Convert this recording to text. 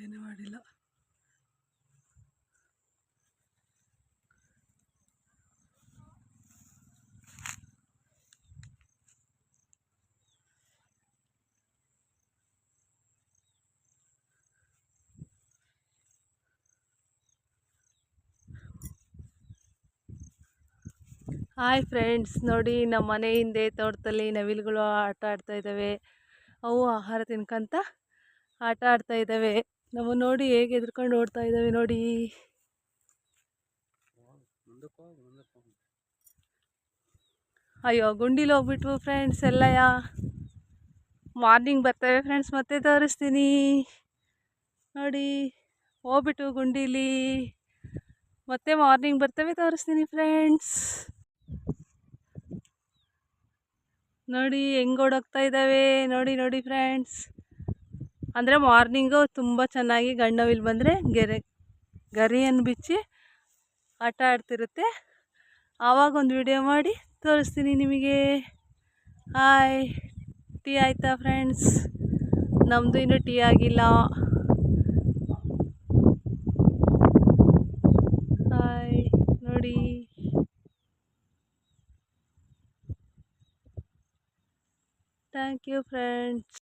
ಏನು ಮಾಡಿಲ್ಲ. Hi friends, ನೋಡಿ ನಮ್ಮ ಮನೆ ಹಿಂದೆ ತೋಟದಲ್ಲಿ ನವಿಲುಗಳು ಆಟ ಆಡ್ತಾ ಇದ್ದಾವೆ. ಅವು ಆಹಾರ ತಿನ್ಕಂತ ಆಟ ಆಡ್ತಾ ಇದ್ದಾವೆ. ನಾವು ನೋಡಿ ಹೇಗೆ ಎದ್ರುಕೊಂಡು ಓಡ್ತಾ ಇದ್ದಾವೆ ನೋಡಿ. ಅಯ್ಯೋ, ಗುಂಡಿಲಿ ಹೋಗ್ಬಿಟ್ವು ಫ್ರೆಂಡ್ಸ್ ಎಲ್ಲಯ್ಯ. ಮಾರ್ನಿಂಗ್ ಬರ್ತವೆ ಫ್ರೆಂಡ್ಸ್, ಮತ್ತೆ ತೋರಿಸ್ತೀನಿ ನೋಡಿ. ಹೋಗ್ಬಿಟ್ಟು ಗುಂಡಿಲಿ ಮತ್ತೆ ಮಾರ್ನಿಂಗ್ ಬರ್ತವೆ, ತೋರಿಸ್ತೀನಿ ಫ್ರೆಂಡ್ಸ್. ನೋಡಿ ಹೆಂಗೆ ಓಡೋಗ್ತಾ ಇದ್ದಾವೆ ನೋಡಿ ನೋಡಿ ಫ್ರೆಂಡ್ಸ್. ಅಂದರೆ ಮಾರ್ನಿಂಗು ತುಂಬ ಚೆನ್ನಾಗಿ ಗಂಡನವಿಲು ಬಂದರೆ ಗರಿಯನ್ನು ಬಿಚ್ಚಿ ಆಟ ಆಡ್ತಿರುತ್ತೆ. ಆವಾಗ ಒಂದು ವಿಡಿಯೋ ಮಾಡಿ ತೋರಿಸ್ತೀನಿ ನಿಮಗೆ. ಹಾಯ್, ಟೀ ಆಯಿತಾ ಫ್ರೆಂಡ್ಸ್? ನಮ್ಮದು ಇನ್ನೂ ಟೀ ಆಗಿಲ್ಲ. ಹಾಯ್ ನೋಡಿ. Thank you friends.